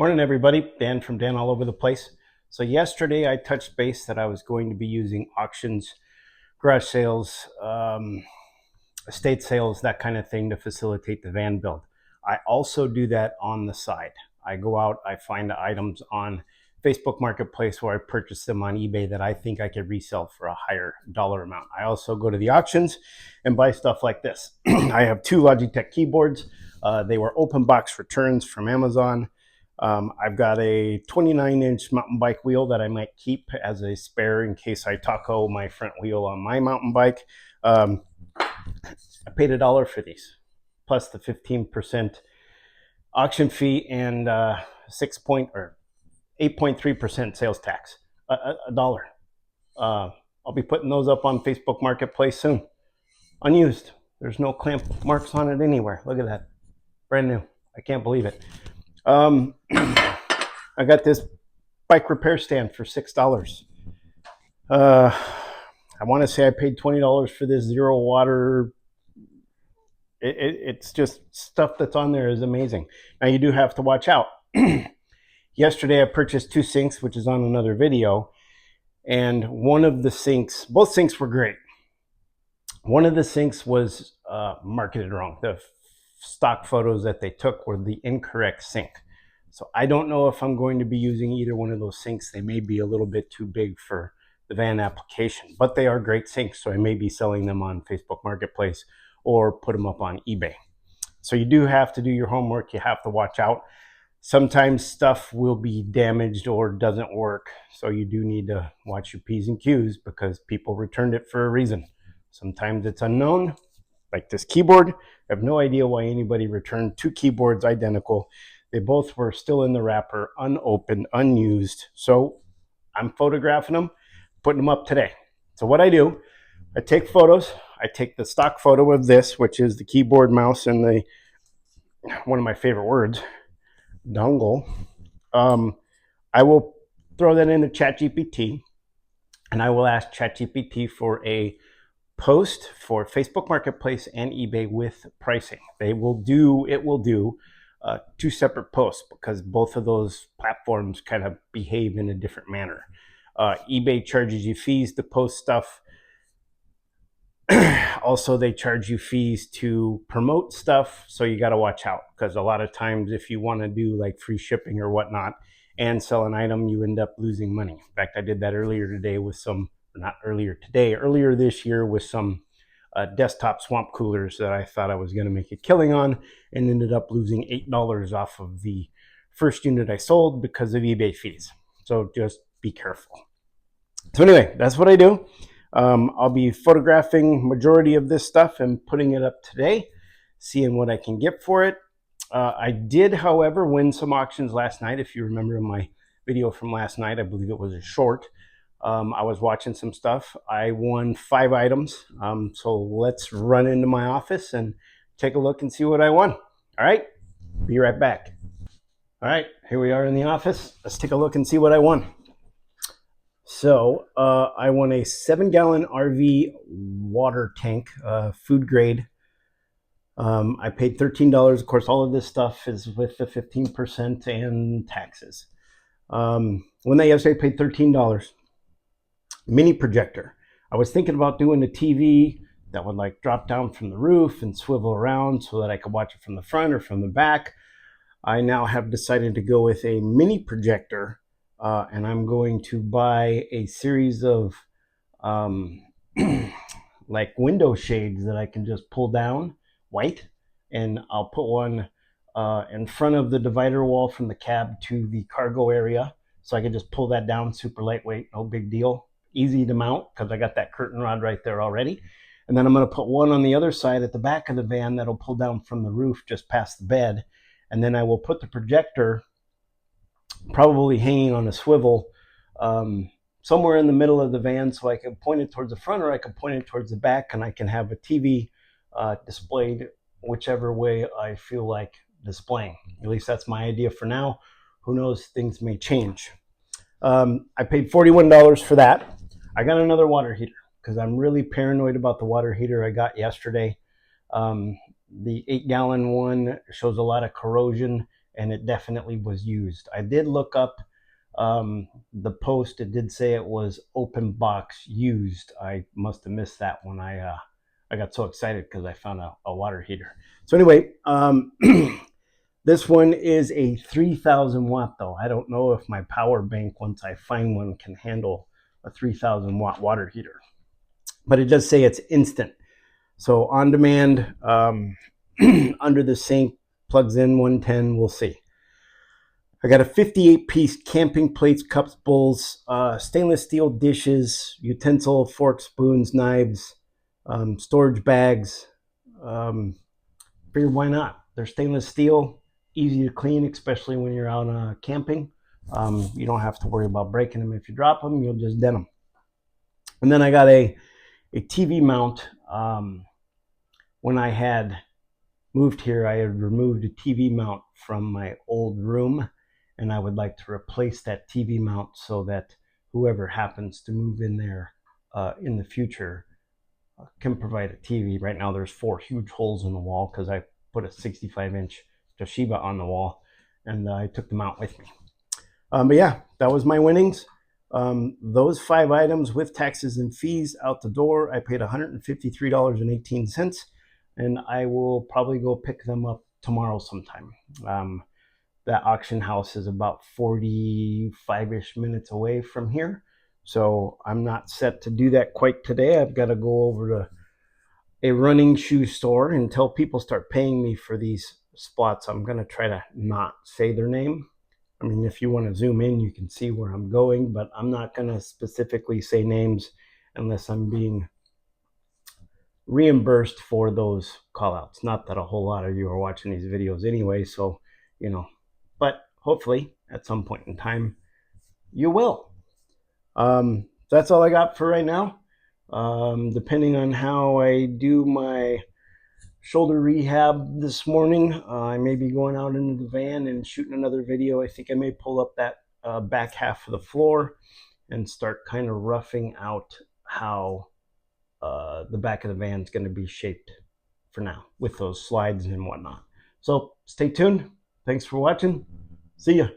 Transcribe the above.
Morning, everybody. Dan from Dan All Over the Place. So yesterday I touched base that I was going to be using auctions, garage sales, estate sales, that kind of thing to facilitate the van build. I also do that on the side. I go out, I find items on Facebook Marketplace where I purchase them on eBay that I think I could resell for a higher dollar amount. I also go to the auctions and buy stuff like this. I have two Logitech keyboards. They were open box returns from Amazon. I've got a 29-inch mountain bike wheel that I might keep as a spare in case I taco my front wheel on my mountain bike. I paid $1 for these, plus the 15% auction fee and 8.3% sales tax. $1. I'll be putting those up on Facebook Marketplace soon. Unused. There's no clamp marks on it anywhere. Look at that. Brand new. I can't believe it. I got this bike repair stand for $6. I want to say I paid $20 for this zero water. It's just stuff that's on there is amazing. Now you do have to watch out. Yesterday I purchased two sinks, which is on another video, and one of the sinks, both sinks were great. One of the sinks was marketed wrong. The stock photos that they took were the incorrect sink. So I don't know if I'm going to be using either one of those sinks. They may be a little bit too big for the van application, but they are great sinks. So I may be selling them on Facebook Marketplace or put them up on eBay. So you do have to do your homework. You have to watch out. Sometimes stuff will be damaged or doesn't work. So you do need to watch your P's and Q's because people returned it for a reason. Sometimes it's unknown, like this keyboard. I have no idea why anybody returned two keyboards identical. They both were still in the wrapper, unopened, unused. So I'm photographing them, putting them up today. So what I do, I take photos. I take the stock photo of this, which is the keyboard, mouse, and the, one of my favorite words, dongle. I will throw that into ChatGPT, and I will ask ChatGPT for a post for Facebook Marketplace and eBay with pricing. It will do two separate posts because both of those platforms kind of behave in a different manner. eBay charges you fees to post stuff. Also, they charge you fees to promote stuff, so you got to watch out because a lot of times if you want to do like free shipping or whatnot and sell an item, you end up losing money. In fact, I did that earlier this year with some desktop swamp coolers that I thought I was going to make a killing on and ended up losing $8 off of the first unit I sold because of eBay fees. So just be careful. So anyway, that's what I do. I'll be photographing majority of this stuff and putting it up today, seeing what I can get for it. I did, however, win some auctions last night. If you remember my video from last night, I believe it was a short. I was watching some stuff. I won 5 items. So let's run into my office and take a look and see what I won. All right, be right back. All right, here we are in the office. Let's take a look and see what I won. So I won a 7-gallon RV water tank, food grade. I paid $13. Of course, all of this stuff is with the 15% and taxes. When that yesterday, I paid $13. Mini projector. I was thinking about doing a TV that would like drop down from the roof and swivel around so that I could watch it from the front or from the back. I now have decided to go with a mini projector, and I'm going to buy a series of like window shades that I can just pull down white, and I'll put one in front of the divider wall from the cab to the cargo area, so I can just pull that down, super lightweight, no big deal. Easy to mount because I got that curtain rod right there already. And then I'm going to put one on the other side at the back of the van that'll pull down from the roof just past the bed. And then I will put the projector probably hanging on a swivel somewhere in the middle of the van so I can point it towards the front or I can point it towards the back, and I can have a TV displayed whichever way I feel like displaying. At least that's my idea for now. Who knows, things may change. I paid $41 for that. I got another water heater because I'm really paranoid about the water heater I got yesterday. The 8-gallon one shows a lot of corrosion and it definitely was used. I did look up the post. It did say it was open box used. I must have missed that when I got so excited because I found a water heater. So anyway, this one is a 3,000 watt though. I don't know if my power bank, once I find one, can handle a 3,000 watt water heater, but it does say it's instant. So on demand, under the sink, plugs in 110, we'll see. I got a 58 piece camping plates, cups, bowls, stainless steel dishes, utensil, forks, spoons, knives, storage bags. Figured why not? They're stainless steel, easy to clean, especially when you're out camping. You don't have to worry about breaking them. If you drop them, you'll just dent them. And then I got a TV mount. When I had moved here, I had removed a TV mount from my old room, and I would like to replace that TV mount so that whoever happens to move in there in the future can provide a TV. Right now there's 4 huge holes in the wall because I put a 65-inch Toshiba on the wall, and I took the mount with me. But yeah, that was my winnings. Those 5 items with taxes and fees out the door, I paid $153.18, and I will probably go pick them up tomorrow sometime. That auction house is about 45-ish minutes away from here, so I'm not set to do that quite today. I've got to go over to a running shoe store until people start paying me for these spots. I'm going to try to not say their name. I mean, if you want to zoom in, you can see where I'm going, but I'm not going to specifically say names unless I'm being reimbursed for those call outs. Not that a whole lot of you are watching these videos anyway, so, but hopefully at some point in time you will. That's all I got for right now. Depending on how I do my shoulder rehab this morning, I may be going out into the van and shooting another video. I think I may pull up that back half of the floor and start kind of roughing out how the back of the van is going to be shaped for now with those slides and whatnot. So stay tuned. Thanks for watching. See ya.